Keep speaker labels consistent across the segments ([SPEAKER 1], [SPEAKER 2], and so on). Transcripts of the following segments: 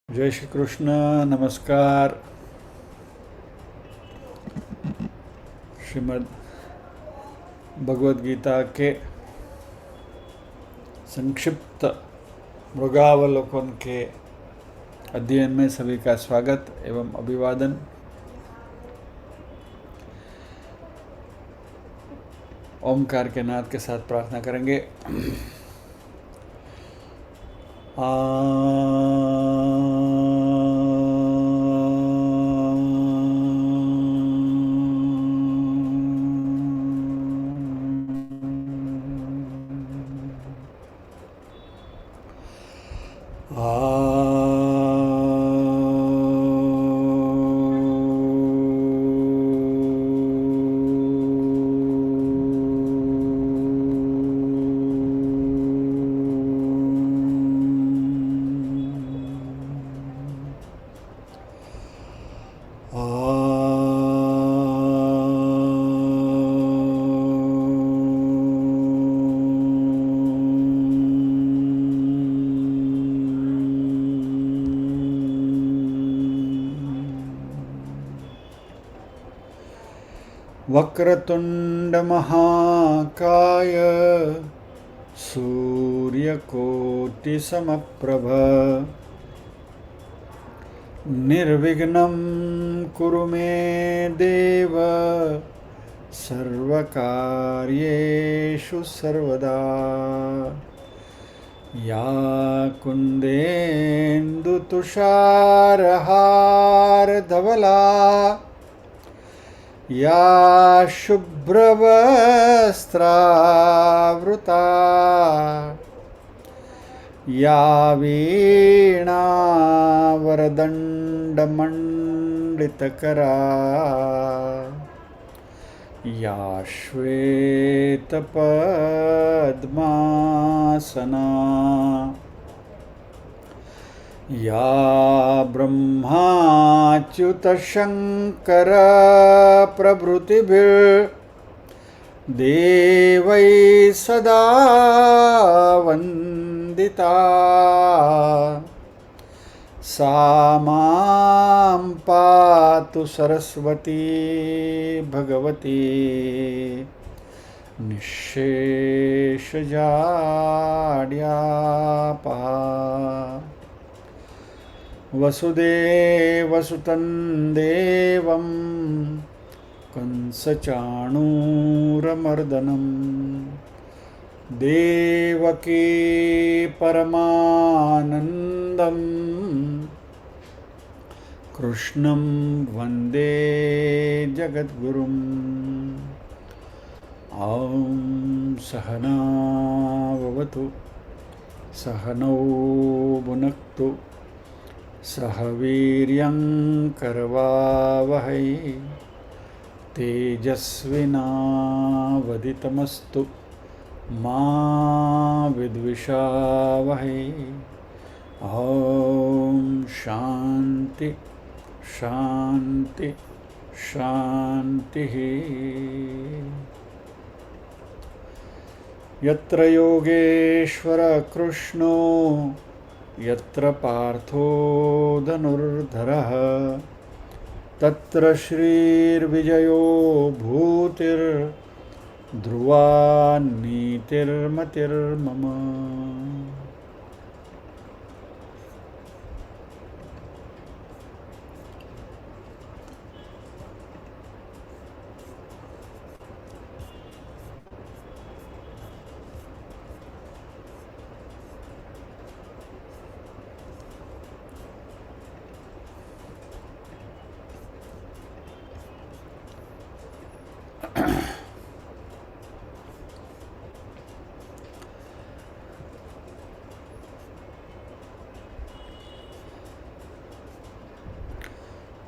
[SPEAKER 1] जय श्री कृष्ण। नमस्कार। श्रीमद् भगवद गीता के संक्षिप्त मृगावलोकन के अध्ययन में सभी का स्वागत एवं अभिवादन। ओमकार के नाद के साथ प्रार्थना करेंगे। वक्रतुंड महाकाय सूर्यकोटि समप्रभ निर्विघ्नं कुरु मे देव सर्वकार्येषु सर्वदा। या कुन्देन्दुतुषारहारधवला या शुभ्रवस्त्रावृता या वीणावरदण्डमण्डितकरा या श्वेतपद्मासना या ब्रह्माच्युतशङ्कर प्रभृतिभिर्देवैः सदा वन्दिता सा मां पातु सरस्वती भगवती निःशेषजाड्यापहा। वसुदेवसुतं देवं कंसचाणूरमर्दनं देवकी परमानन्दं कृष्णं वन्दे जगद्गुरुम्। ॐ सहना भवतु सहनौ भुनक्तु सह वीर्यं करवावहै तेजस्विनावदितमस्तु मा विद्विषावहै। ॐ शान्ति शान्ति शान्तिः। यत्र योगेश्वर कृष्णो यत्र पार्थो धनुर्धरः तत्र श्रीर्विजयो भूतिर्ध्रुवा नीतिर्मतिर्मम।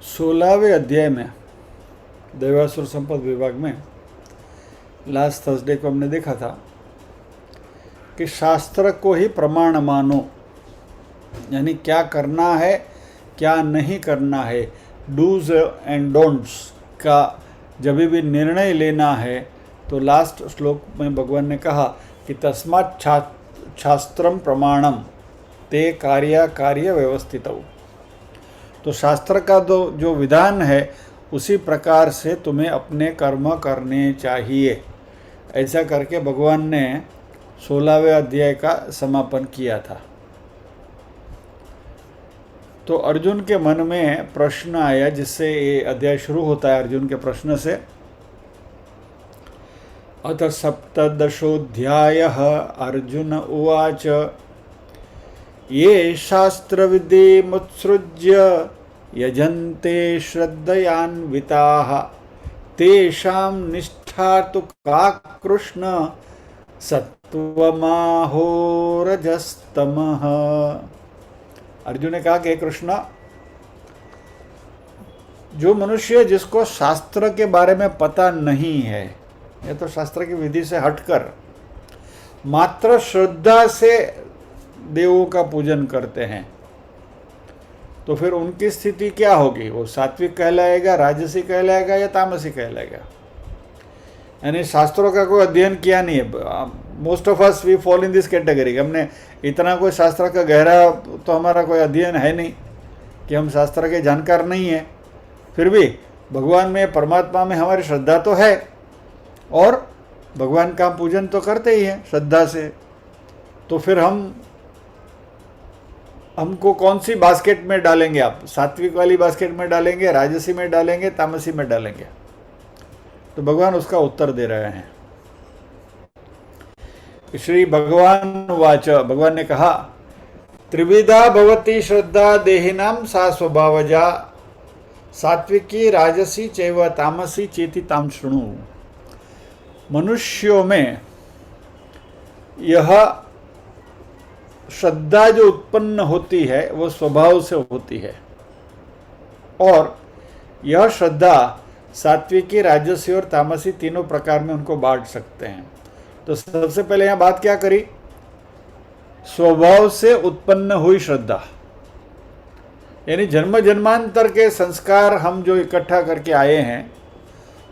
[SPEAKER 1] सोलहवें अध्याय में देवासुर संपद विभाग में लास्ट थर्सडे को हमने देखा था कि शास्त्र को ही प्रमाण मानो, यानी क्या करना है क्या नहीं करना है, डूज एंड डोंट्स का जब भी निर्णय लेना है तो लास्ट श्लोक में भगवान ने कहा कि तस्मात् शास्त्रम प्रमाणम ते कार्य व्यवस्थित। तो शास्त्र का जो विधान है उसी प्रकार से तुम्हें अपने कर्म करने चाहिए। ऐसा करके भगवान ने 16वें अध्याय का समापन किया था। तो अर्जुन के मन में प्रश्न आया, जिससे ये अध्याय शुरू होता है अर्जुन के प्रश्न से। अथ सप्तदशोऽध्यायः अर्जुन उवाच ये शास्त्रविधिमुत्सृज्य यजन्ते श्रद्धयान्विताः तेषां निष्ठा तु का कृष्ण सत्त्वमाहो रजस्तमः। अर्जुन ने कहा कि कृष्ण, जो मनुष्य जिसको शास्त्र के बारे में पता नहीं है, या तो शास्त्र की विधि से हटकर मात्र श्रद्धा से देवों का पूजन करते हैं, तो फिर उनकी स्थिति क्या होगी? वो सात्विक कहलाएगा, राजसी कहलाएगा या तामसी कहलाएगा? यानी शास्त्रों का कोई अध्ययन किया नहीं है। Most of us we fall in this category. हमने इतना कोई शास्त्र का गहरा तो हमारा कोई अध्ययन है नहीं कि हम शास्त्र के जानकार नहीं हैं, फिर भी भगवान में, परमात्मा में हमारी श्रद्धा तो है और भगवान का पूजन तो करते ही हैं श्रद्धा से। तो फिर हमको कौन सी बास्केट में डालेंगे आप? सात्विक वाली बास्केट में डालेंगे, राजसी में डालेंगे, तामसी में डालेंगे? तो भगवान उसका उत्तर दे रहे हैं। श्री भगवान वाच, भगवान ने कहा, त्रिविधा भवति श्रद्धा देहिनाम सा स्वभावजा सात्विकी राजसी चैव तामसी चेति ताम शृणु। मनुष्यों में यह श्रद्धा जो उत्पन्न होती है वो स्वभाव से होती है, और यह श्रद्धा सात्विकी, राजसी और तामसी तीनों प्रकार में उनको बांट सकते हैं। तो सबसे पहले यहां बात क्या करी? स्वभाव से उत्पन्न हुई श्रद्धा, यानी जन्म जन्मांतर के संस्कार हम जो इकट्ठा करके आए हैं,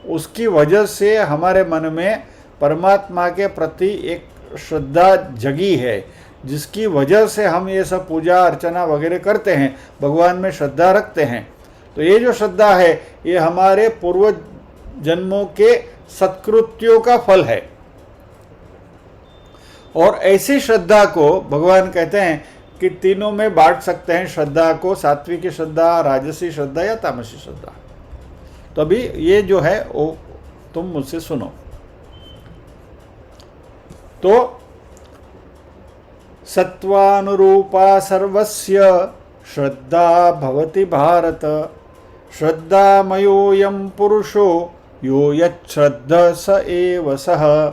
[SPEAKER 1] उसकी वजह से हमारे मन में परमात्मा के प्रति एक श्रद्धा जगी है, जिसकी वजह से हम ये सब पूजा अर्चना वगैरह करते हैं, भगवान में श्रद्धा रखते हैं। तो ये जो श्रद्धा है ये हमारे पूर्व जन्मों के सत्कृत्यों का फल है। और ऐसी श्रद्धा को भगवान कहते हैं कि तीनों में बांट सकते हैं श्रद्धा को, सात्विकी श्रद्धा, राजसी श्रद्धा या तामसी श्रद्धा। तो अभी ये जो है वो तुम मुझसे सुनो। तो सत्वानुरूपा सर्वस्य श्रद्धा भवति भारत, श्रद्धामयोऽयं पुरुषो यो यच्छ्रद्धा स एव सः।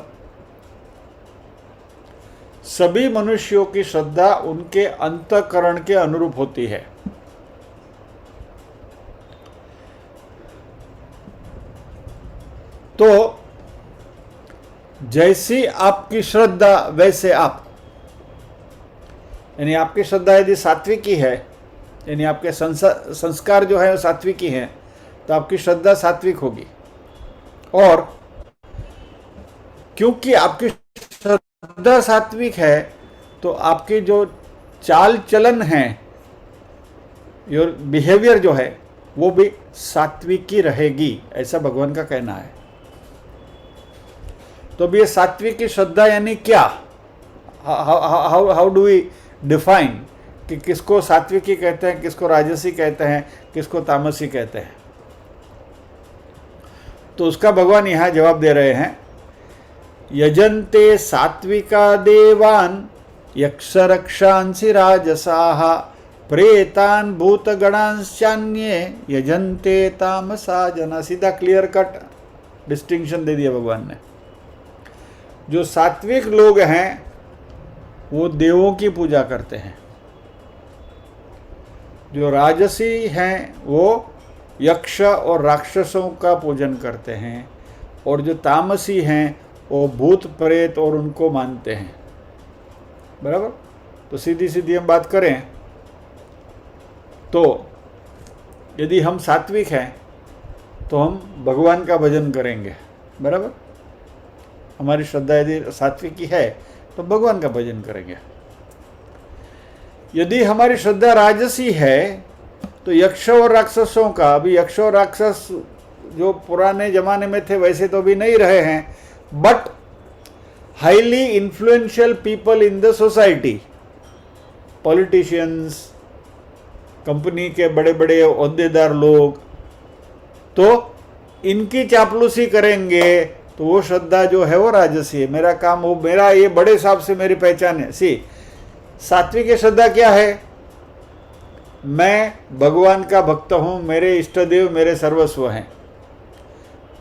[SPEAKER 1] सभी मनुष्यों की श्रद्धा उनके अंतःकरण के अनुरूप होती है। तो जैसी आपकी श्रद्धा वैसे आप, यानी आपकी श्रद्धा यदि सात्विकी है, यानी आपके संस्कार जो है वो सात्विकी हैं, तो आपकी श्रद्धा सात्विक होगी। और क्योंकि आपकी श्रद्धा सात्विक है तो आपकी जो चाल चलन है, योर बिहेवियर जो है वो भी सात्विकी रहेगी, ऐसा भगवान का कहना है। तो भी ये सात्विकी श्रद्धा यानी क्या? हाउ डू वी डिफाइन कि किसको सात्विकी कहते हैं, किसको राजसी कहते हैं, किसको तामसी कहते हैं? तो उसका भगवान यहाँ जवाब दे रहे हैं। यजन्ते सात्विका देवान यक्ष रक्षांसि राजसाः प्रेतान भूतगणांश्चान्ये यजन्ते तामसा जना। सीधा क्लियर कट डिस्टिंक्शन दे दिया भगवान ने। जो सात्विक लोग हैं वो देवों की पूजा करते हैं, जो राजसी हैं वो यक्ष और राक्षसों का पूजन करते हैं, और जो तामसी हैं वो भूत प्रेत और उनको मानते हैं। बराबर? तो सीधी सीधी हम बात करें तो यदि हम सात्विक हैं तो हम भगवान का भजन करेंगे। बराबर? हमारी श्रद्धा यदि सात्विकी है तो भगवान का भजन करेंगे। यदि हमारी श्रद्धा राजसी है तो यक्ष और राक्षसों का, अभी यक्ष और राक्षस जो पुराने जमाने में थे वैसे तो भी नहीं रहे हैं, but highly influential people in the society, politicians, company के बड़े बड़े ओहदेदार लोग, तो इनकी चापलूसी करेंगे तो वो श्रद्धा जो है वो राजसी है। मेरा काम, वो मेरा, ये बड़े साहब से मेरी पहचान है। सात्विक श्रद्धा क्या है? मैं भगवान का भक्त हूँ, मेरे इष्ट देव मेरे सर्वस्व हैं,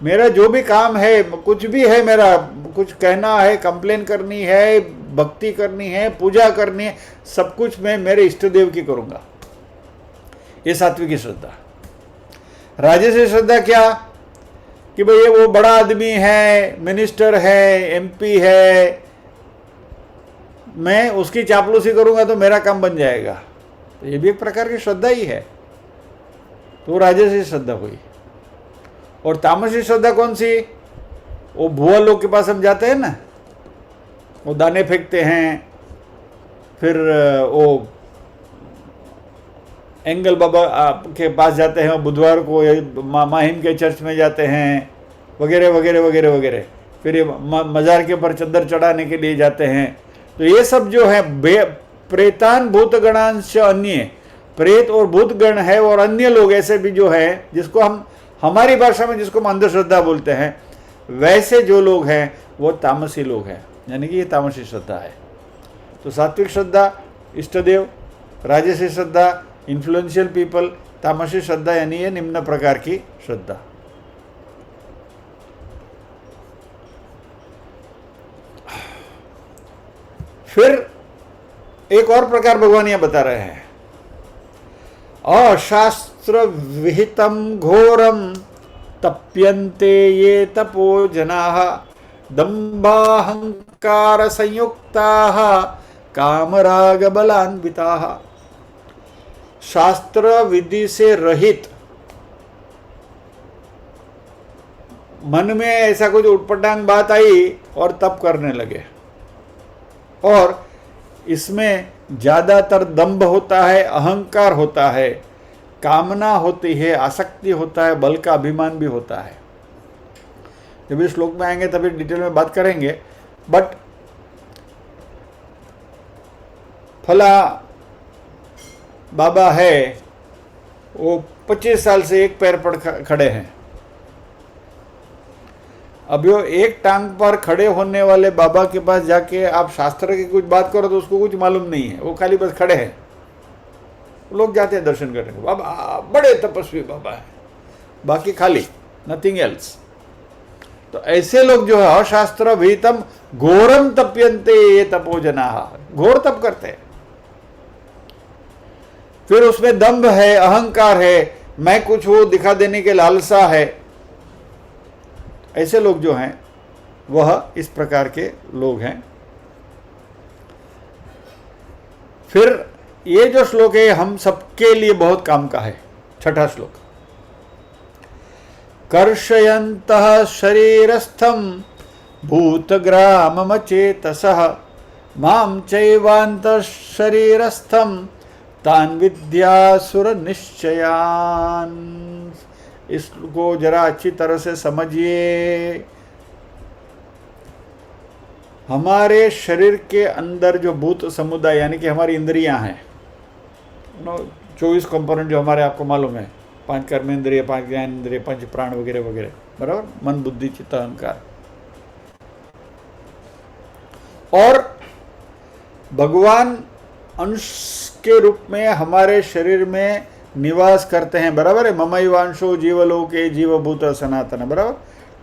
[SPEAKER 1] मेरा जो भी काम है, कुछ भी है, मेरा कुछ कहना है, कंप्लेन करनी है, भक्ति करनी है, पूजा करनी है, सब कुछ मैं मेरे इष्ट देव की करूँगा। ये सात्विक श्रद्धा। राजसी श्रद्धा क्या? कि भाई ये वो बड़ा आदमी है, मिनिस्टर है, एमपी है, मैं उसकी चापलूसी करूंगा तो मेरा काम बन जाएगा। तो ये भी एक प्रकार की श्रद्धा ही है। तो राजसी श्रद्धा हुई। और तामसी श्रद्धा कौन सी? वो भुआ लोग के पास हम जाते हैं ना, वो दाने फेंकते हैं, फिर वो एंगल बाबा के पास जाते हैं बुधवार को, माहिम के चर्च में जाते हैं, वगैरह वगैरह वगैरह वगैरह, फिर ये मज़ार के ऊपर चद्दर चढ़ाने के लिए जाते हैं। तो ये सब जो है प्रेतान भूत गणांश अन्य, प्रेत और भूत गण है और अन्य लोग ऐसे भी जो है, जिसको हम हमारी भाषा में जिसको हम अंधश्रद्धा बोलते हैं, वैसे जो लोग हैं वो तामसी लोग हैं, यानी कि ये तामसी श्रद्धा है। तो सात्विक श्रद्धा इष्टदेव, राजसी श्रद्धा इन्फ्लुएंशियल पीपल, तामसी श्रद्धा यानी ये निम्न प्रकार की श्रद्धा। फिर एक और प्रकार भगवान यह बता रहे हैं, अशास्त्र विहितम घोरम तप्यन्ते ये तपो जनाः दंभाहंकार संयुक्ताः कामराग बलान्विताः। शास्त्र विधि से रहित मन में ऐसा कुछ उटपटांग बात आई और तप करने लगे, और इसमें ज़्यादातर दंभ होता है, अहंकार होता है, कामना होती है, आसक्ति होता है, बल का अभिमान भी होता है। जब इस श्लोक में आएंगे तभी डिटेल में बात करेंगे। बट फला बाबा है, वो 25 साल से एक पैर पर खड़े हैं। अब यो एक टांग पर खड़े होने वाले बाबा के पास जाके आप शास्त्र की कुछ बात करो तो उसको कुछ मालूम नहीं है, वो खाली बस खड़े हैं। लोग जाते हैं दर्शन करने को, बाबा बड़े तपस्वी बाबा है, बाकी खाली, नथिंग एल्स। तो ऐसे लोग जो है अशास्त्र विहितम घोरम तप्यन्ते ये तपो जनाः, घोर तप करते हैं। फिर उसमें दंभ है, अहंकार है, मैं कुछ वो दिखा देने के लालसा है। ऐसे लोग जो हैं वह इस प्रकार के लोग हैं। फिर ये जो श्लोक है हम सबके लिए बहुत काम का है। छठा श्लोक, कर्षयन्तः शरीरस्थं भूतग्राममचेतसः मां चैवान्तः शरीरस्थं तान् विद्यासुर निश्चयान्। इसको जरा अच्छी तरह से समझिए। हमारे शरीर के अंदर जो भूत समुदाय यानी कि हमारी इंद्रियां हैं, 24 कंपोनेंट जो हमारे आपको मालूम है, 5 कर्मेंद्रिय, 5 ज्ञानेंद्रिय, 5 प्राण वगैरह वगैरह, बराबर, मन बुद्धि चित्त अहंकार। और भगवान अंश के रूप में हमारे शरीर में निवास करते हैं, बराबर है। ममैवांशो जीवलोके जीवभूत सनातन, बराबर।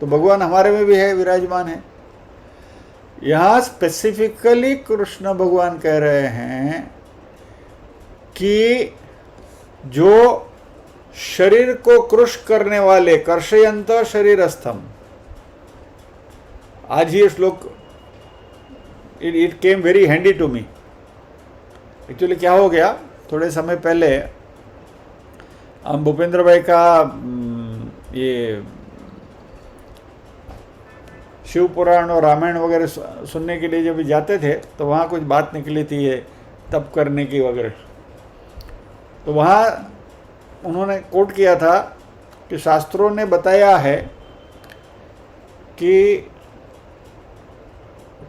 [SPEAKER 1] तो भगवान हमारे में भी है, विराजमान है। यहाँ स्पेसिफिकली कृष्ण भगवान कह रहे हैं कि जो शरीर को कृश करने वाले, कर्षयंत शरीरस्थम, आज ये श्लोक it came very handy to me. Actually क्या हो गया, थोड़े समय पहले हम भूपेंद्र भाई का ये शिव पुराण और रामायण वगैरह सुनने के लिए जब जाते थे तो वहाँ कुछ बात निकली थी ये तप करने की वगैरह। तो वहाँ उन्होंने कोट किया था कि शास्त्रों ने बताया है कि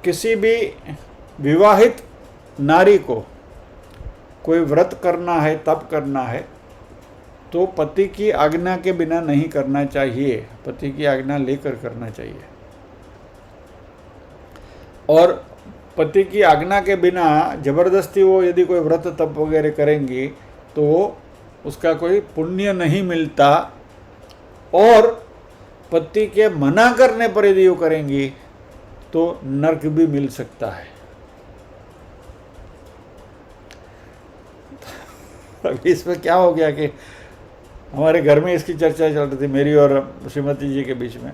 [SPEAKER 1] किसी भी विवाहित नारी को कोई व्रत करना है, तप करना है, तो पति की आज्ञा के बिना नहीं करना चाहिए, पति की आज्ञा लेकर करना चाहिए। और पति की आज्ञा के बिना जबरदस्ती वो यदि कोई व्रत तप वगैरह करेंगी तो उसका कोई पुण्य नहीं मिलता, और पति के मना करने पर यदि वो करेंगी तो नरक भी मिल सकता है। अभी इसमें क्या हो गया कि हमारे घर में इसकी चर्चा चल रही थी मेरी और श्रीमती जी के बीच में।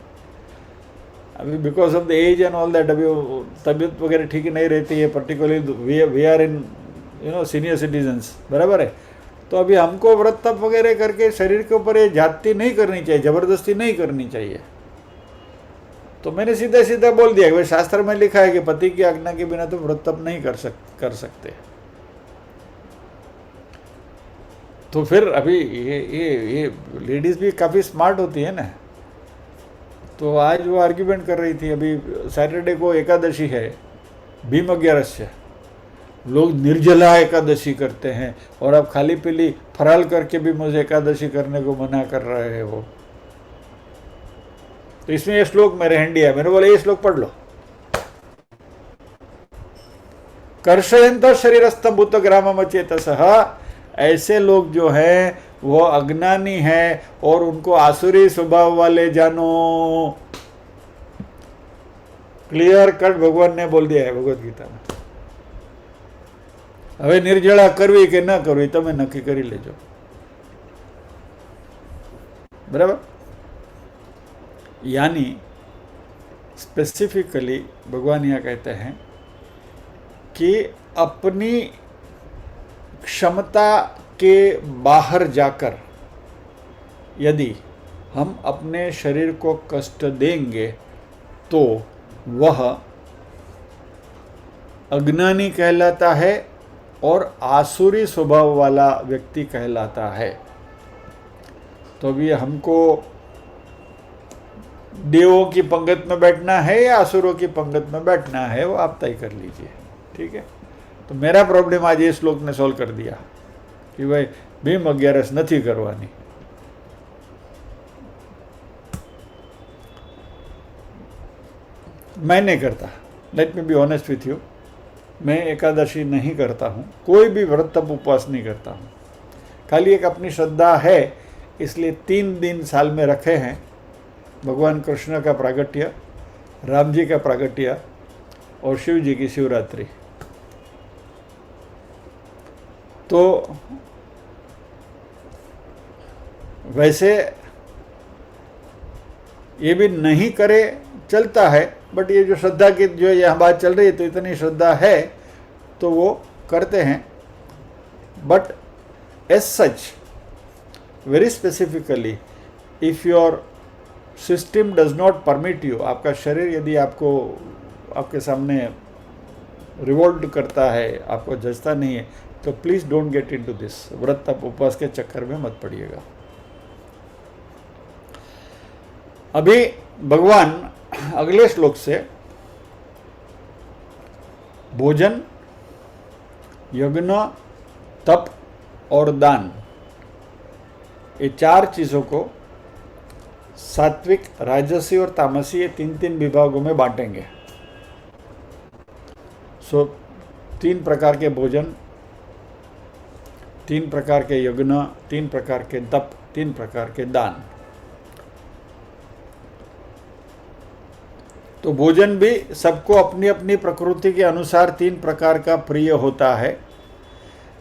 [SPEAKER 1] अभी because of the age and all that, अभी तबीयत वगैरह ठीक नहीं रहती है, particularly we are in senior citizens, बराबर है। तो अभी हमको व्रत तप वगैरह करके शरीर के ऊपर ये जाति नहीं करनी चाहिए, जबरदस्ती नहीं करनी चाहिए। तो मैंने सीधा सीधा बोल दिया कि भाई शास्त्र में लिखा है कि पति की आज्ञा के बिना तो व्रत तप नहीं कर सकते। तो फिर अभी ये लेडीज़ भी काफ़ी स्मार्ट होती है ना। तो आज वो आर्ग्यूमेंट कर रही थी, अभी सैटरडे को एकादशी है, भीम 11, लोग निर्जला एकादशी करते हैं और अब खाली पीली फराल करके भी मुझे एकादशी करने को मना कर रहे हैं वो। तो इसमें ये श्लोक मेरे हैंडी है, मैंने बोला ये श्लोक पढ़ लो। कर्षयंत शरीरस्थम भूत ग्रामम चेतसः, ऐसे लोग जो हैं वो अज्ञानी है और उनको आसुरी स्वभाव वाले जानो। क्लियर कट भगवान ने बोल दिया है भगवत गीता में। હવે નિર્જળા કરવી કે ન કરવી તમે નક્કી કરી લેજો, બરાબર। यानी स्पेसिफिकली भगवान यहाँ कहते हैं कि अपनी क्षमता के बाहर जाकर यदि हम अपने शरीर को कष्ट देंगे तो वह अज्ञानी कहलाता है और आसुरी स्वभाव वाला व्यक्ति कहलाता है। तो अभी हमको देवों की पंगत में बैठना है या असुरों की पंगत में बैठना है, वो आप तय कर लीजिए, ठीक है। तो मेरा प्रॉब्लम आज ये श्लोक ने सॉल्व कर दिया कि भाई भीम 11 नहीं करवानी। मैं नहीं करता, let me be honest with you, मैं एकादशी नहीं करता हूँ, कोई भी व्रत तप उपवास नहीं करता हूँ। खाली एक अपनी श्रद्धा है, इसलिए 3 दिन साल में रखे हैं, भगवान कृष्ण का प्रागट्य, राम जी का प्रागट्य और शिव जी की शिवरात्रि। तो वैसे ये भी नहीं करे चलता है, बट ये जो श्रद्धा की जो यहाँ बात चल रही है, तो इतनी श्रद्धा है तो वो करते हैं। But as such very specifically if your system does not permit you, आपका शरीर यदि आपको आपके सामने रिवोल्ट करता है, आपको जचता नहीं है, तो please don't get into this, व्रत तप उपवास के चक्कर में मत पड़िएगा। अभी भगवान अगले श्लोक से भोजन, यज्ञ, तप और दान, ये 4 चीज़ों को सात्विक, राजसी और तामसी, ये 3 विभागों में बांटेंगे। सो 3 प्रकार के भोजन, 3 प्रकार के यज्ञ, 3 प्रकार के तप, 3 प्रकार के दान। तो भोजन भी सबको अपनी अपनी प्रकृति के अनुसार 3 प्रकार का प्रिय होता है।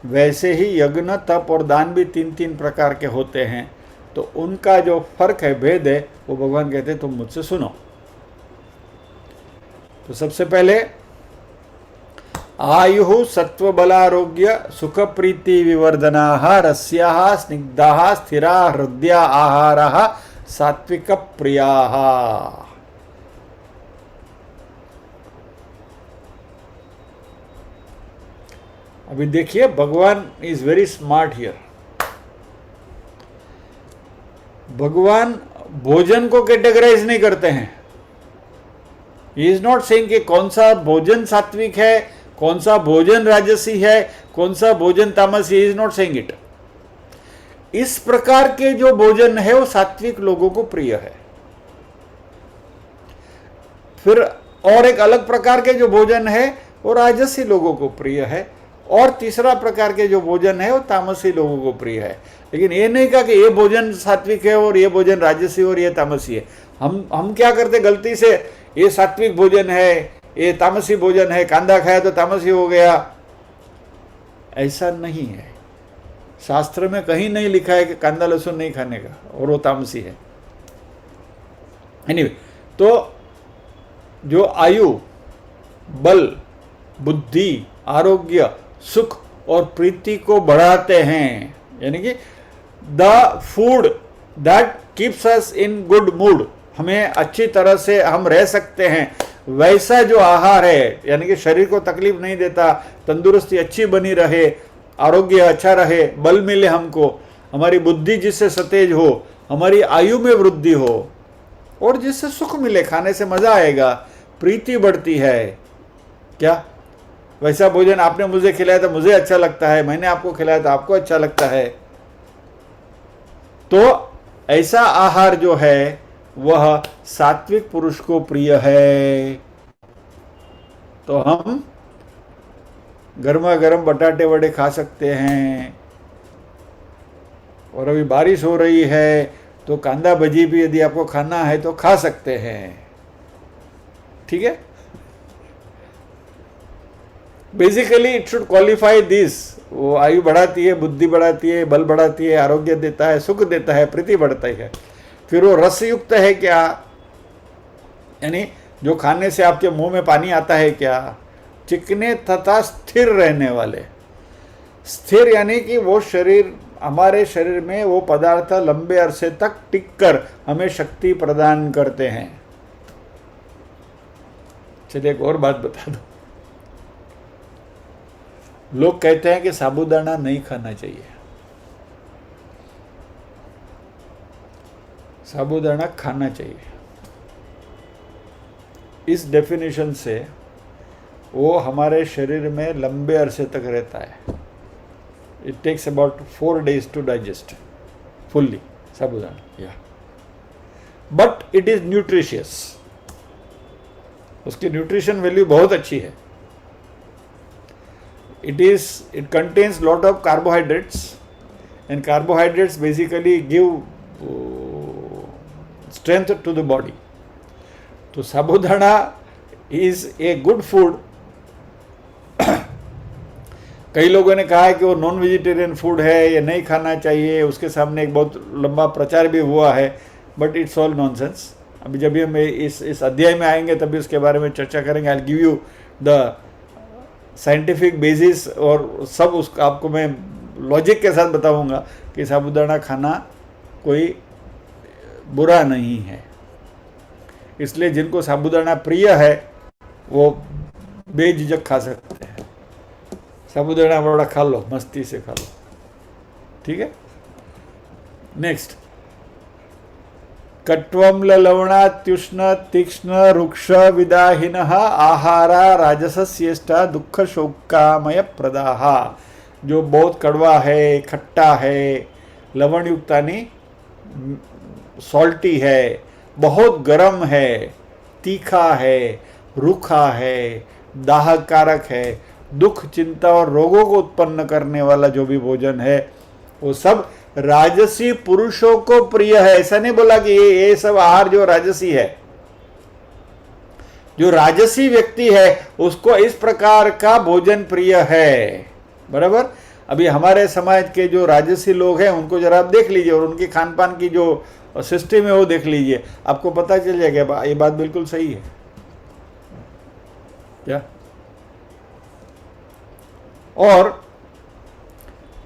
[SPEAKER 1] वैसे ही यज्ञ, तप और दान भी 3 प्रकार के होते हैं। तो उनका जो फर्क है, भेद है, वो भगवान कहते हैं तुम मुझसे सुनो। तो सबसे पहले आयु सत्व बलारोग्य सुख प्रीति विवर्धना रस्या स्निग्धा स्थिरा हृदया आहारा सात्विक प्रिया। अभी देखिए भगवान इज वेरी स्मार्ट हियर। भगवान भोजन को कैटेगराइज नहीं करते हैं। ही इज नॉट सेइंग कि कौन सा भोजन सात्विक है, कौन सा भोजन राजसी है, कौन सा भोजन तामसी, he is not saying it. इस प्रकार के जो भोजन है वो सात्विक लोगों को प्रिय है। फिर और एक अलग प्रकार के जो भोजन है वो राजसी लोगों को प्रिय है, और तीसरा प्रकार के जो भोजन है वो तामसी लोगों को प्रिय है। लेकिन ये नहीं कहा कि ये भोजन सात्विक है और ये भोजन राजसी और ये तामसी है। हम क्या करते गलती से, ये सात्विक भोजन है, ये तामसी भोजन है, कांदा खाया तो तामसी हो गया। ऐसा नहीं है, शास्त्र में कहीं नहीं लिखा है कि कांदा लहसुन नहीं खाने का और वो तामसी है। एनीवे, तो जो आयु, बल, बुद्धि, आरोग्य, सुख और प्रीति को बढ़ाते हैं, यानी कि the food that keeps us in good mood, हमें अच्छी तरह से हम रह सकते हैं, वैसा जो आहार है, यानी कि शरीर को तकलीफ नहीं देता, तंदुरुस्ती अच्छी बनी रहे, आरोग्य अच्छा रहे, बल मिले हमको, हमारी बुद्धि जिससे सतेज हो, हमारी आयु में वृद्धि हो, और जिससे सुख मिले, खाने से मजा आएगा, प्रीति बढ़ती है। क्या वैसा भोजन आपने मुझे खिलाया तो मुझे अच्छा लगता है, मैंने आपको खिलाया तो आपको अच्छा लगता है। तो ऐसा आहार जो है वह सात्विक पुरुष को प्रिय है। तो हम गर्मा गर्म बटाटे वड़े खा सकते हैं, और अभी बारिश हो रही है तो कांदा भजी भी यदि आपको खाना है तो खा सकते हैं। ठीक है, basically it should qualify this. वो आयु बढ़ाती है, बुद्धि बढ़ाती है, बल बढ़ाती है, आरोग्य देता है, सुख देता है, प्रीति बढ़ता है। फिर वो रसयुक्त है क्या, यानी जो खाने से आपके मुंह में पानी आता है क्या, चिकने तथा स्थिर रहने वाले। स्थिर यानी कि वो शरीर, हमारे शरीर में वो पदार्थ लंबे अरसे तक टिककर हमें शक्ति प्रदान करते हैं। चलिए एक और बात बता दो, लोग कहते हैं कि साबूदाना नहीं खाना चाहिए। साबूदाना खाना चाहिए। इस डेफिनेशन से वो हमारे शरीर में लंबे अरसे तक रहता है। It takes about 4 days to digest fully साबूदाना, या बट इट इज न्यूट्रिशियस। उसकी न्यूट्रिशन वैल्यू बहुत अच्छी है। It contains lot of carbohydrates, and carbohydrates basically give strength to the body. तो साबूदाना is a good food. कई लोगों ने कहा है कि वो नॉन वेजिटेरियन फूड है, ये नहीं खाना चाहिए, उसके सामने एक बहुत लंबा प्रचार भी हुआ है, बट इट्स ऑल नॉनसेंस। अभी जब भी हम इस अध्याय में आएंगे तभी उसके बारे में चर्चा करेंगे। I give you the scientific basis, और सब उसका आपको मैं लॉजिक के साथ बताऊंगा कि साबूदाना खाना कोई बुरा नहीं है। इसलिए जिनको साबूदाना प्रिय है वो बेझिझक खा सकते हैं। साबूदाना बड़ा खा लो, मस्ती से खा लो। ठीक है, नेक्स्ट, कट्वम्ल लवणात्युष्ण तीक्ष्ण रुक्ष विदाहिनः आहारा राजसस्येष्टा दुख शोकामय प्रदाः। जो बहुत कड़वा है, खट्टा है, लवण युक्तानी सॉल्टी है, बहुत गर्म है, तीखा है, रूखा है, दाहकारक है, दुख, चिंता और रोगों को उत्पन्न करने वाला जो भी भोजन है वो सब राजसी पुरुषों को प्रिय है। ऐसा नहीं बोला कि ये सब आहार जो राजसी है, जो राजसी व्यक्ति है उसको इस प्रकार का भोजन प्रिय है। बराबर। अभी हमारे समाज के जो राजसी लोग हैं उनको जरा आप देख लीजिए और उनकी खान पान की जो सिस्टम है वो देख लीजिए, आपको पता चल जाएगा ये बात बिल्कुल सही है क्या। और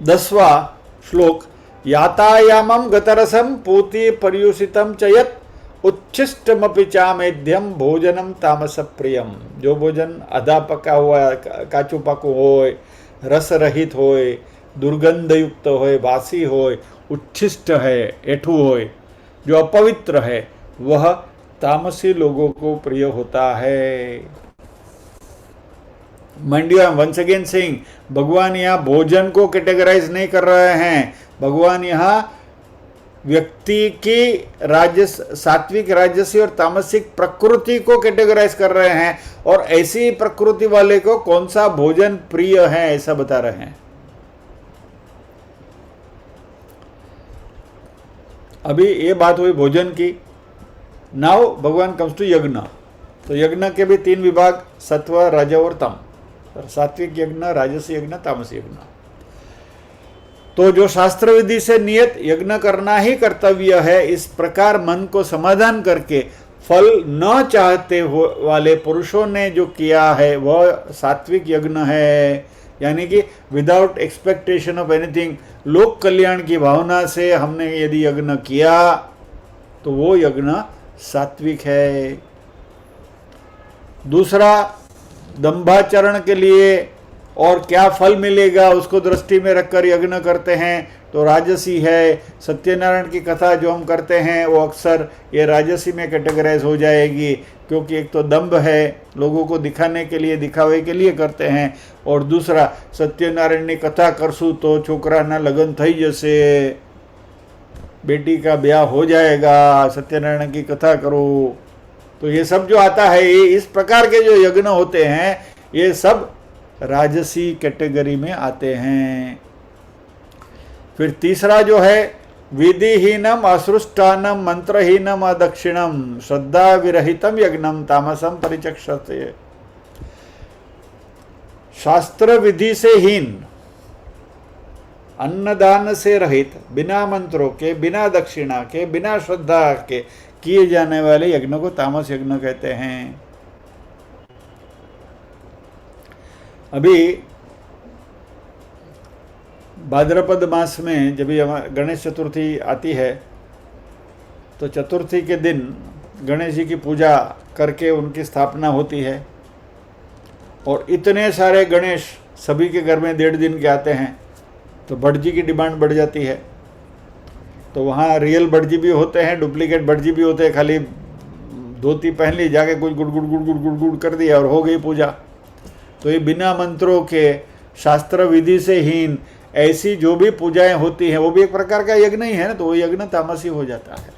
[SPEAKER 1] 10वां श्लोक, यातायामं गतरसम पूति पर्युषितम च यत् उच्छिष्टमपि चामेध्यम भोजनम तामस प्रियम। जो भोजन आधा पका हुआ, काचू पाकू होय, रस रहित होय, दुर्गंधयुक्त होय, बासी होय, उच्छिष्ट है, एठू होय, जो अपवित्र है वह तामसी लोगों को प्रिय होता है। Mind you, I am once again saying, भगवान यहाँ भोजन को कैटेगराइज नहीं कर रहे हैं। भगवान यहाँ व्यक्ति की सात्विक, राजसी और तामसिक प्रकृति को कैटेगराइज कर रहे हैं, और ऐसी प्रकृति वाले को कौन सा भोजन प्रिय है ऐसा बता रहे हैं। अभी ये बात हुई भोजन की। नाउ भगवान कम्स टू यज्ञ। तो यज्ञ के भी 3 विभाग, सत्व, रज और तम। सात्विक यज्ञ, राजसी यज्ञ, तामसी यज्ञ। तो जो शास्त्र विधि से नियत यज्ञ करना ही कर्तव्य है, इस प्रकार मन को समाधान करके फल न चाहते वाले पुरुषों ने जो किया है वह सात्विक यज्ञ है। यानी कि विदाउट एक्सपेक्टेशन ऑफ एनीथिंग, लोक कल्याण की भावना से हमने यदि यज्ञ किया तो वो यज्ञ सात्विक है। दूसरा, दंभाचरण के लिए और क्या फल मिलेगा उसको दृष्टि में रखकर यज्ञ करते हैं तो राजसी है। सत्यनारायण की कथा जो हम करते हैं वो अक्सर ये राजसी में कैटेगराइज हो जाएगी, क्योंकि एक तो दंभ है, लोगों को दिखाने के लिए, दिखावे के लिए करते हैं, और दूसरा सत्यनारायण की कथा करसू तो छोकरा ना लगन थई जैसे, बेटी का ब्याह हो जाएगा, सत्यनारायण की कथा करो। तो ये सब जो आता है, ये इस प्रकार के जो यज्ञ होते हैं ये सब राजसी कैटेगरी में आते हैं। फिर तीसरा जो है, विधिहीनम असृष्टानम मंत्रहीनम अदक्षिणम श्रद्धा विरहितम यज्ञम तामसम परिचक्षते। शास्त्र विधि से हीन, अन्नदान से रहित, बिना मंत्रों के, बिना दक्षिणा के, बिना श्रद्धा के किए जाने वाले यज्ञ को तामस यज्ञ कहते हैं। अभी भाद्रपद मास में जब गणेश चतुर्थी आती है तो चतुर्थी के दिन गणेश जी की पूजा करके उनकी स्थापना होती है, और इतने सारे गणेश सभी के घर में 1.5 दिन के आते हैं, तो भट जी की डिमांड बढ़ जाती है। तो वहाँ रियल भट जी भी होते हैं, डुप्लीकेट भट जी भी होते हैं, खाली धोती पहन ली, जाके कुछ गुड़ गुड़ गुड़ गुड़ गुड़ गुड़ कर दिया और हो गई पूजा। तो ये बिना मंत्रों के, शास्त्र विधि से हीन ऐसी जो भी पूजाएं होती हैं वो भी एक प्रकार का यज्ञ ही है ना, तो वो यज्ञ तामसी हो जाता है।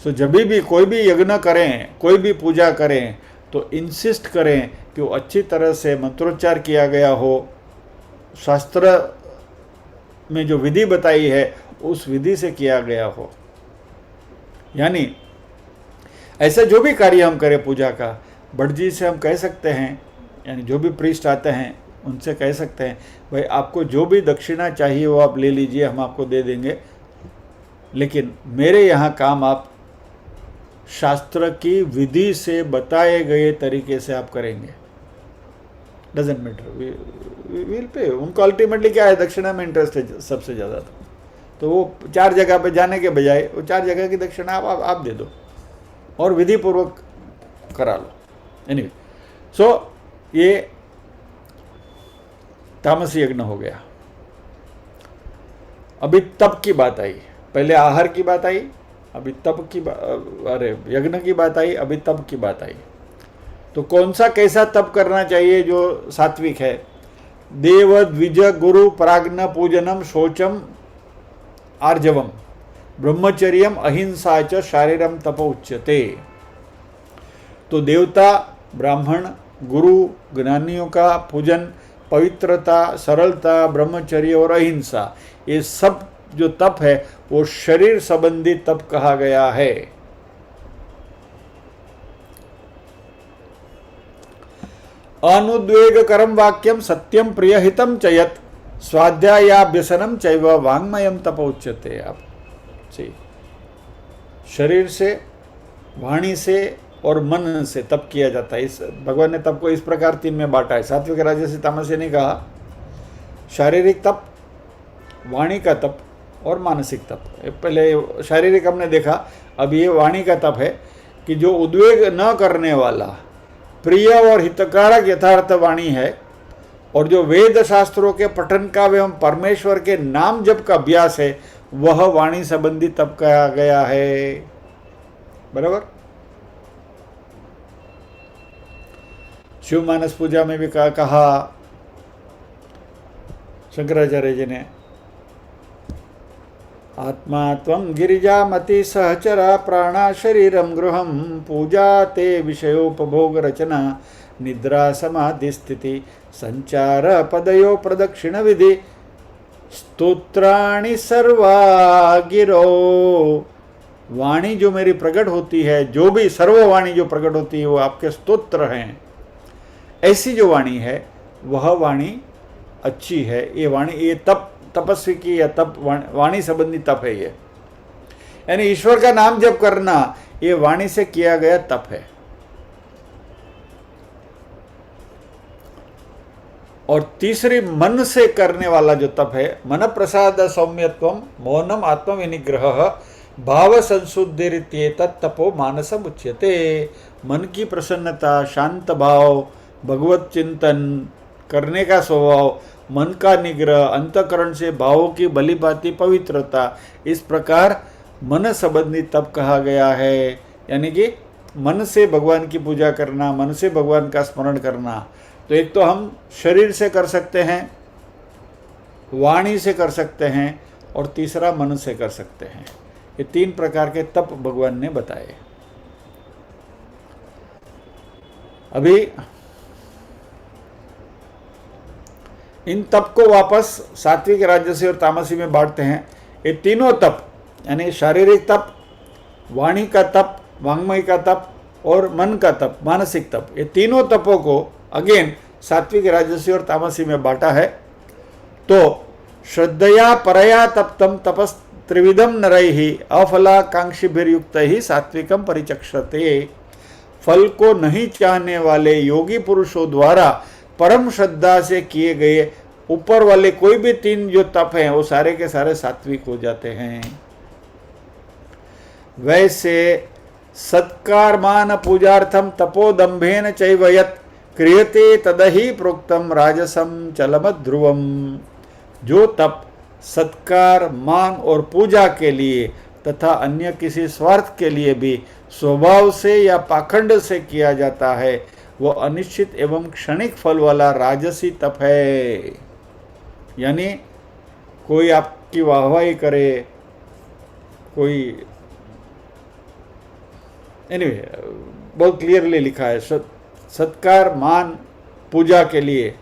[SPEAKER 1] सो जब भी कोई भी यज्ञ करें, कोई भी पूजा करें, तो इंसिस्ट करें कि वो अच्छी तरह से मंत्रोच्चार किया गया हो, शास्त्र में जो विधि बताई है उस विधि से किया गया हो। यानी ऐसा जो भी कार्य हम करें पूजा का, भट जी से हम कह सकते हैं, यानी जो भी प्रीस्ट आते हैं उनसे कह सकते हैं, भाई आपको जो भी दक्षिणा चाहिए वो आप ले लीजिए, हम आपको दे देंगे, लेकिन मेरे यहाँ काम आप शास्त्र की विधि से बताए गए तरीके से आप करेंगे। Doesn't matter, will pay. उनको अल्टीमेटली क्या है, दक्षिणा में इंटरेस्ट है सबसे ज़्यादा। तो वो 4 जगह पे जाने के बजाय वो 4 जगह की दक्षिणा आप दे दो और विधि पूर्वक करा लो। एनीवे, सो ये तामसी यज्ञ हो गया। अभी तप की बात आई, पहले आहार की बात आई, अभी तप की यज्ञ की बात आई, अभी तप की बात आई। तो कौन सा कैसा तप करना चाहिए जो सात्विक है? देव द्विज गुरु प्राज्ञ पूजनम शौचम आर्जवम ब्रह्मचर्यम अहिंसा च शारीरम तप उच्यते। तो देवता, ब्राह्मण, गुरु, ज्ञानियों का पूजन, पवित्रता, सरलता, ब्रह्मचर्य और अहिंसा, ये सब जो तप है वो शरीर संबंधी तप कहा गया है। अनुद्वेग करम वाक्यम सत्यम प्रियहितम चयत स्वाध्यायाभ्यसनम चैव वाङ्मयम तप उच्यते। आप शरीर से, वाणी से और मन से तप किया जाता है। इस भगवान ने तप को इस प्रकार 3 में बांटा है। सात्विक, राजसी, तामसी नहीं कहा। शारीरिक तप, वाणी का तप और मानसिक तप। पहले शारीरिक हमने देखा, अब ये वाणी का तप है कि जो उद्वेग न करने वाला, प्रिय और हितकारक यथार्थ वाणी है, और जो वेद शास्त्रों के पठन का एवं परमेश्वर के नाम जप का अभ्यास है, वह वाणी संबंधी तप कहा गया है। बराबर। शिव मानस पूजा में भी कहा शंकराचार्य जी ने, आत्मा त्वं गिरिजामति सहचरा प्राणा शरीरम गृहम पूजा ते विषयोपभोग रचना निद्रा समाधि स्थिति संचार पदयो प्रदक्षिण विधि स्तोत्राणि सर्वा गिरो। वाणी जो मेरी प्रकट होती है, जो भी सर्ववाणी जो प्रकट होती है वो आपके स्तोत्र हैं। ऐसी जो वाणी है वह वाणी अच्छी है। ये वाणी, ये तपस्वी की या तप वाणी संबंधी तप है ये, यानी ईश्वर का नाम जप करना ये वाणी से किया गया तप है। और तीसरी मन से करने वाला जो तप है, मन प्रसाद सौम्यत्वम मौनम आत्म विनिग्रह भाव संशुद्धिरित्येतत् तपो मानसम उच्यते। मन की प्रसन्नता, शांत भाव, भगवत चिंतन करने का स्वभाव, मन का निग्रह, अंतकरण से भावों की भलीभांति पवित्रता, इस प्रकार मन संबंधी तप कहा गया है। यानी कि मन से भगवान की पूजा करना, मन से भगवान का स्मरण करना। तो एक तो हम शरीर से कर सकते हैं, वाणी से कर सकते हैं, और तीसरा मन से कर सकते हैं। ये 3 प्रकार के तप भगवान ने बताए। अभी इन तप को वापस सात्विक, राजसी और तामसी में बांटते हैं। ये तीनों तप, यानी शारीरिक तप, वाणी का तप, वांग्मय का तप और मन का तप, मानसिक तप, ये तीनों तपों को अगेन सात्विक, राजसी और तामसी में बांटा है। तो श्रद्धया परया तप्तम तपस त्रिविधम नरैहि अफलाकांक्षिभिर्युक्त ही सात्विकम परिचक्षते। फल को नहीं चाहने वाले योगी पुरुषों द्वारा परम श्रद्धा से किए गए ऊपर वाले कोई भी 3 जो तप हैं वो सारे के सारे सात्विक हो जाते हैं। वैसे सत्कारमान पूजार्थम तपोदंभेन चैव यत् क्रियते तदहि प्रोक्तम राजसम चलमत ध्रुवम। जो तप सत्कार, मान और पूजा के लिए तथा अन्य किसी स्वार्थ के लिए भी स्वभाव से या पाखंड से किया जाता है, वो अनिश्चित एवं क्षणिक फल वाला राजसी तप है। यानी कोई आपकी वाहवाही करे, कोई एनीवे बहुत क्लियरली लिखा है, सत्कार, मान, पूजा के लिए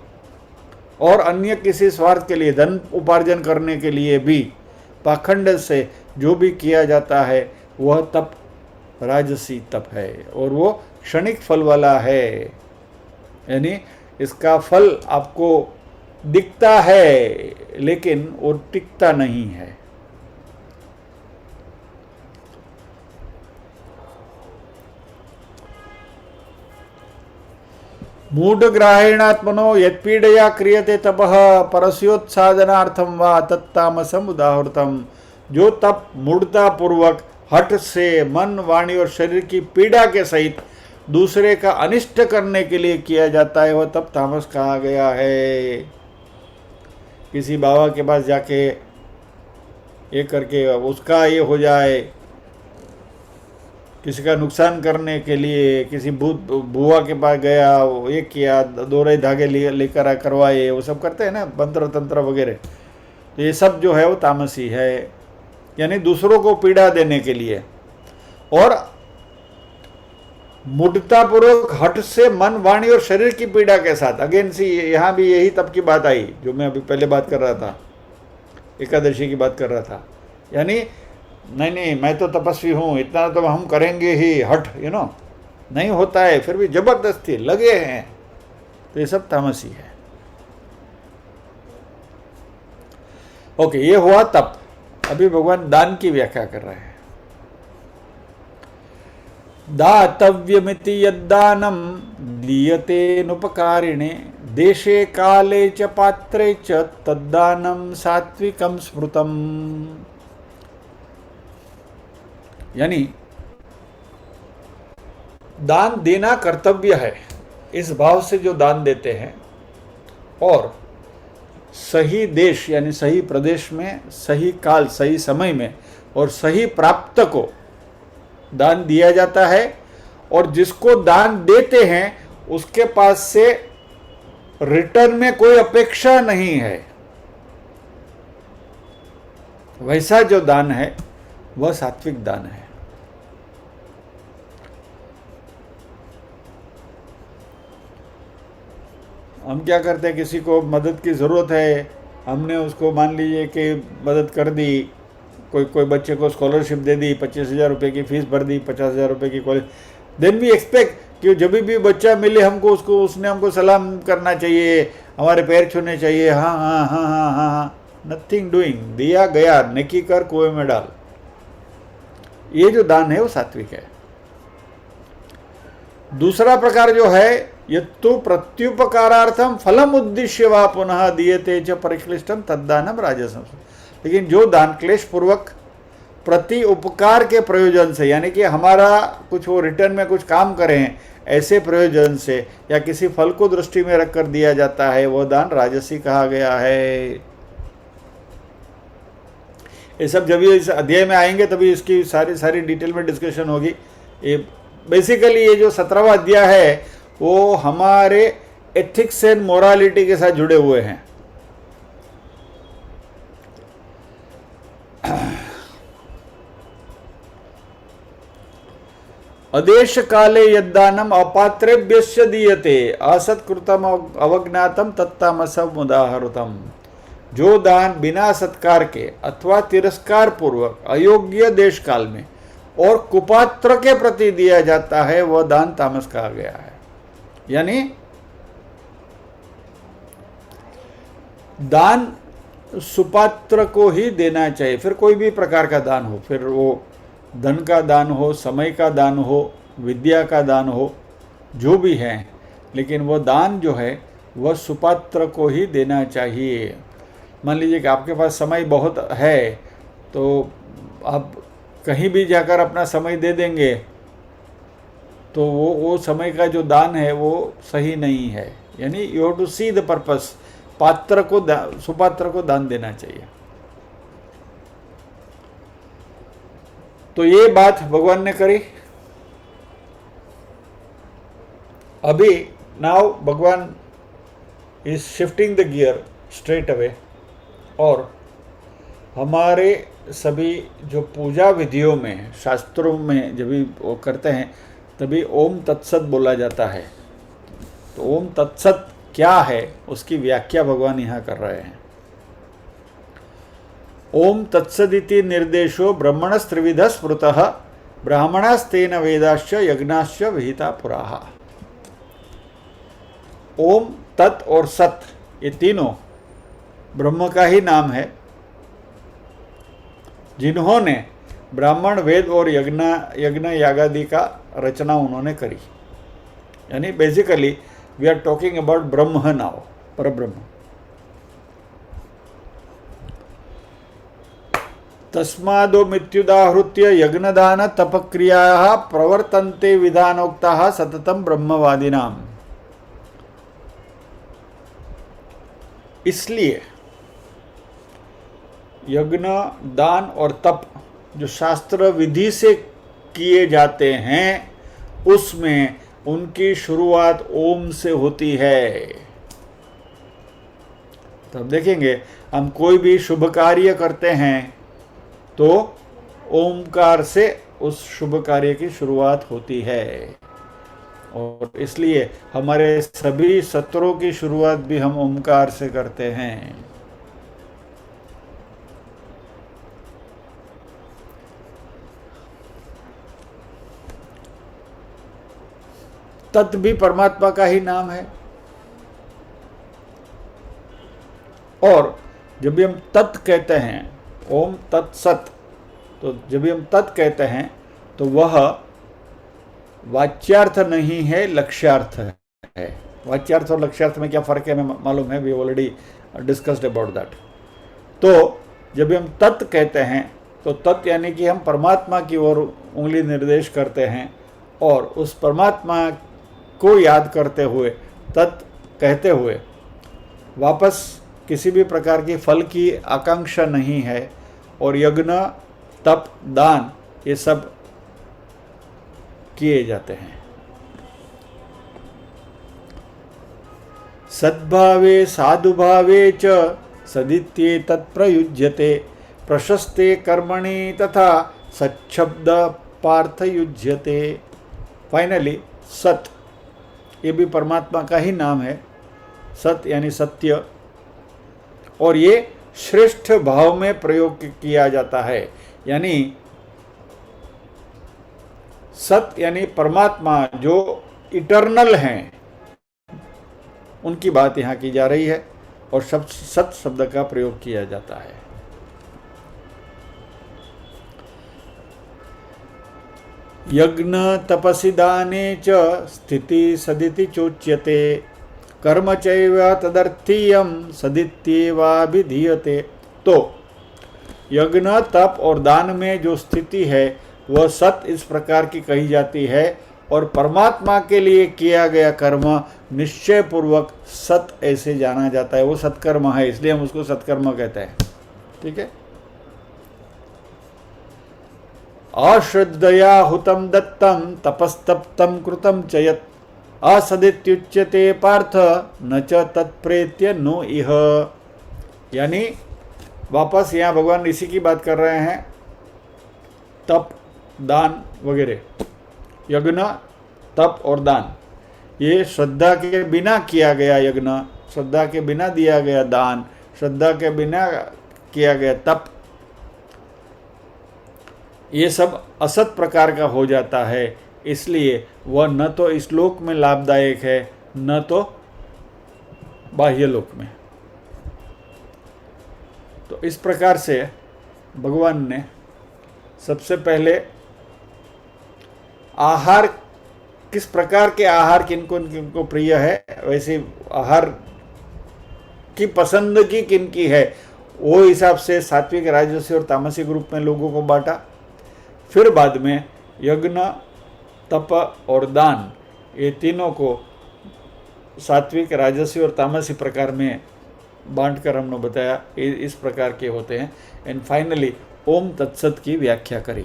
[SPEAKER 1] और अन्य किसी स्वार्थ के लिए, धन उपार्जन करने के लिए भी पाखंड से जो भी किया जाता है वह तप राजसी तप है, और वो क्षणिक फल वाला है। यानी इसका फल आपको दिखता है लेकिन वो टिकता नहीं है। मूढ़ग्राहेणात्मनो यत्पीडया क्रियते तपः परस्योत्साधनार्थम वा तत्तामसम उदाहृतम। जो तप मूढ़ता पूर्वक, हठ से, मन, वाणी और शरीर की पीड़ा के सहित दूसरे का अनिष्ट करने के लिए किया जाता है, वह तप तामस कहा गया है। किसी बाबा के पास जाके ये करके उसका ये हो जाए, किसी का नुकसान करने के लिए किसी बुआ के पास गया, वो ये किया, दोहरे धागे लेकर करवाए, वो सब करते हैं ना, मंत्र तंत्र वगैरह। तो ये सब जो है वो तामसी है, यानी दूसरों को पीड़ा देने के लिए। और मूढ़तापूर्वक हठ से मन, वाणी और शरीर की पीड़ा के साथ, अगेन सी यहाँ भी यही तप की बात आई जो मैं अभी पहले बात कर रहा था, एकादशी की बात कर रहा था। यानी नहीं मैं तो तपस्वी हूँ, इतना तो हम करेंगे ही, हठ नहीं होता है, फिर भी जबरदस्ती लगे हैं, तो ये सब तामसी है। ओके, ये हुआ तप। अभी भगवान दान की व्याख्या कर रहे हैं। दातव्यमिति यद्दानम दीयते नुपकारिणे देशे काले च पात्रे च तद्दानम सात्विकम स्मृतम। यानी दान देना कर्तव्य है, इस भाव से जो दान देते हैं, और सही देश यानी सही प्रदेश में, सही काल, सही समय में और सही प्राप्त को दान दिया जाता है, और जिसको दान देते हैं उसके पास से रिटर्न में कोई अपेक्षा नहीं है। वैसा जो दान है वह सात्विक दान है। हम क्या करते हैं, किसी को मदद की ज़रूरत है, हमने उसको मान लीजिए कि मदद कर दी, कोई बच्चे को स्कॉलरशिप दे दी, 25,000 रुपये की फ़ीस भर दी, 50,000 रुपये की कॉलेज, देन वी एक्सपेक्ट कि जब भी बच्चा मिले हमको उसने हमको सलाम करना चाहिए, हमारे पैर छूने चाहिए। हाँ हाँ हाँ हाँ हाँ हाँ, नथिंग डूइंग, दिया गया, नेकी कर कुएं में डाल। ये जो दान है वो सात्विक है। दूसरा प्रकार जो है, यत्तु प्रत्युपकारार्थम फलम उद्देश्य वा पुनः दीयते च परिक्लिष्टम तद्दानम राजसम। लेकिन जो दान क्लेश पूर्वक प्रति उपकार के प्रयोजन से, यानी कि हमारा कुछ वो रिटर्न में कुछ काम करें ऐसे प्रयोजन से, या किसी फल को दृष्टि में रखकर दिया जाता है, वह दान राजसी कहा गया है। ये सब जब ये इस अध्याय में आएंगे तभी इसकी सारी डिटेल में डिस्कशन होगी। ये बेसिकली ये जो 17वां अध्याय है वो हमारे एथिक्स एंड मोरालिटी के साथ जुड़े हुए हैं। अदेश काले यद्दानम अपात्रेभ्यस्य दीयते असत्कृतम अवज्ञातम तत्तामसम उदाहृतम। जो दान बिना सत्कार के अथवा तिरस्कार पूर्वक अयोग्य देश काल में और कुपात्र के प्रति दिया जाता है वह दान तामस कहा गया है। यानी दान सुपात्र को ही देना चाहिए, फिर कोई भी प्रकार का दान हो, फिर वो धन का दान हो, समय का दान हो, विद्या का दान हो, जो भी है, लेकिन वह दान जो है वह सुपात्र को ही देना चाहिए। मान लीजिए कि आपके पास समय बहुत है तो आप कहीं भी जाकर अपना समय दे देंगे तो वो समय का जो दान है वो सही नहीं है। यानी you have to see the purpose, पात्र को सुपात्र को दान देना चाहिए। तो ये बात भगवान ने करी। अभी नाउ भगवान is shifting the gear straight away, और हमारे सभी जो पूजा विधियों में, शास्त्रों में जब भी वो करते हैं तभी ओम तत्सत बोला जाता है। तो ओम तत्सत क्या है उसकी व्याख्या भगवान यहाँ कर रहे हैं। ओम तत्सदिति निर्देशो ब्रह्मणस्त्रिविध स्मृतः ब्राह्मणास्तेन वेदाश्च यज्ञाश्च विहिता पुराः। ओम, तत् और सत, ये तीनों ब्रह्म का ही नाम है, जिन्होंने ब्राह्मण, वेद और यज्ञ यागादि का रचना उन्होंने करी। यानी basically we are talking about ब्रह्म नाउ, परब्रह्म। तस्मादो मित्युदाहृत्य यज्ञदान तपक्रियाः प्रवर्तन्ते विधानोक्ताः सततम ब्रह्मवादिनाम। इसलिए यज्ञ, दान और तप जो शास्त्र विधि से किए जाते हैं उसमें उनकी शुरुआत ओम से होती है। तो अब देखेंगे, हम कोई भी शुभ कार्य करते हैं तो ओमकार से उस शुभ कार्य की शुरुआत होती है, और इसलिए हमारे सभी सत्रों की शुरुआत भी हम ओमकार से करते हैं। तत् भी परमात्मा का ही नाम है, और जब भी हम तत् कहते हैं, ओम तत्सत, तो जब भी हम तत् कहते हैं तो वह वाच्यार्थ नहीं है, लक्ष्यार्थ है। वाच्यार्थ और लक्ष्यार्थ में क्या फ़र्क है हमें मालूम है, we already discussed about that. तो जब भी हम तत् कहते हैं तो तत् यानी कि हम परमात्मा की ओर उंगली निर्देश करते हैं, और उस परमात्मा को याद करते हुए, तत् कहते हुए वापस किसी भी प्रकार की फल की आकांक्षा नहीं है, और यज्ञ, तप, दान ये सब किए जाते हैं। सद्भावे साधुभावे च सदित्ये तत्प्रयुज्यते, प्रशस्ते कर्मणि तथा सच्छब्द पार्थयुज्यते। फाइनली सत, ये भी परमात्मा का ही नाम है। सत यानी सत्य, और ये श्रेष्ठ भाव में प्रयोग किया जाता है। यानी सत यानी परमात्मा जो इटर्नल हैं, उनकी बात यहाँ की जा रही है, और सत शब्द का प्रयोग किया जाता है। यज्ञ तपसि दाने च स्थिति सदिति चोच्यते, कर्म चैव तदर्थीयम सदित्येवाभिधीयते। तो यज्ञ, तप और दान में जो स्थिति है वह सत इस प्रकार की कही जाती है, और परमात्मा के लिए किया गया कर्म निश्चय पूर्वक सत ऐसे जाना जाता है। वो सत्कर्म है, इसलिए हम उसको सत्कर्म कहते हैं। ठीक है। अश्रद्धया हुतम दत्तम तपस्तप्तम कृतम च यत् असदित्युच्यते पार्थ न च तत्प्रेत्य नो इह। यानी वापस यहाँ भगवान इसी की बात कर रहे हैं। तप, दान वगैरह, यज्ञ, तप और दान, ये श्रद्धा के बिना किया गया यज्ञ, श्रद्धा के बिना दिया गया दान, श्रद्धा के बिना किया गया तप, ये सब असत प्रकार का हो जाता है। इसलिए वह न तो इस लोक में लाभदायक है, न तो बाह्य लोक में। तो इस प्रकार से भगवान ने सबसे पहले आहार, किस प्रकार के आहार किनको प्रिय है, वैसे आहार की पसंदगी किनकी है, वो हिसाब से सात्विक, राजसी और तामसिक रूप में लोगों को बांटा। फिर बाद में यज्ञ, तप और दान, ये तीनों को सात्विक, राजसी और तामसी प्रकार में बांटकर हमने बताया इस प्रकार के होते हैं। एंड फाइनली ओम तत्सत की व्याख्या करी।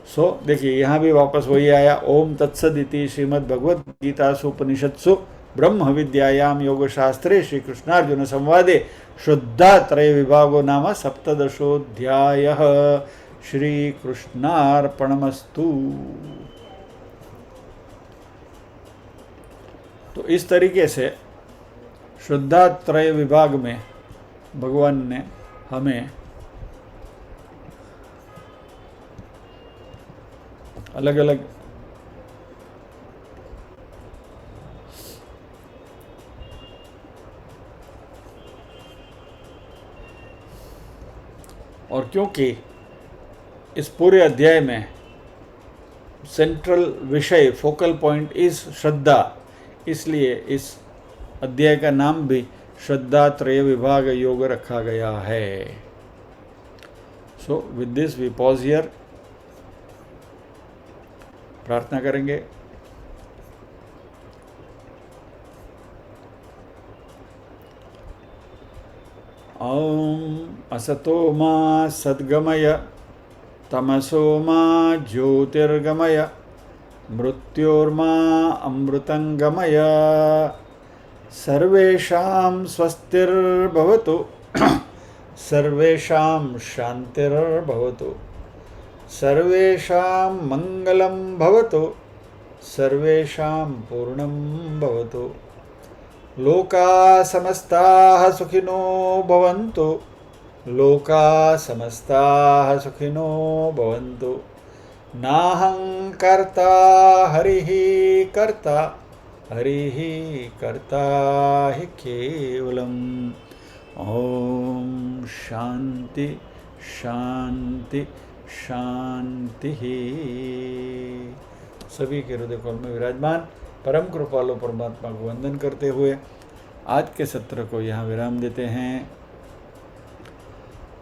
[SPEAKER 1] सो देखिए यहाँ भी वापस वही आया, ओम तत्सदिति श्रीमद् भगवद गीतासु उपनिषत्सु ब्रह्म विद्यायाम योग शास्त्रे श्री कृष्णार्जुन संवादे शुद्धात्रय विभागो नाम सप्तदशोऽध्यायः। श्री कृष्णार्पणमस्तु। तो इस तरीके से शुद्धात्रय विभाग में भगवान ने हमें अलग अलग और क्योंकि इस पूरे अध्याय में सेंट्रल विषय, फोकल पॉइंट इज श्रद्धा, इसलिए इस अध्याय का नाम भी श्रद्धात्रय विभाग योग रखा गया है। So with this we pause here. प्रार्थना करेंगे। ओम असतो मा सद्गमय तमसो मा ज्योतिर्गमय मृत्योर्मा अमृतंगमय। सर्वेषां स्वस्तिर्भवतु सर्वेषां शान्तिर्भवतु सर्वेषां मंगलं भवतु सर्वेषां पूर्णं भवतु। लोका समस्ताः सुखिनो भवन्तु लोका समस्ताः सुखिनो भवन्तु। नाहं कर्ता हरिः कर्ता हरिः कर्ता हि केवलम्। ओम शांति शांति शांति। सभी के हृदय कमल में विराजमान परम कृपालु परमात्मा को वंदन करते हुए आज के सत्र को यहाँ विराम देते हैं।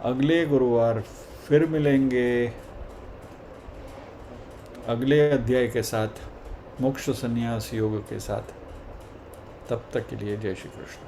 [SPEAKER 1] अगले गुरुवार फिर मिलेंगे अगले अध्याय के साथ, मोक्ष संन्यास योग के साथ। तब तक के लिए जय श्री कृष्ण।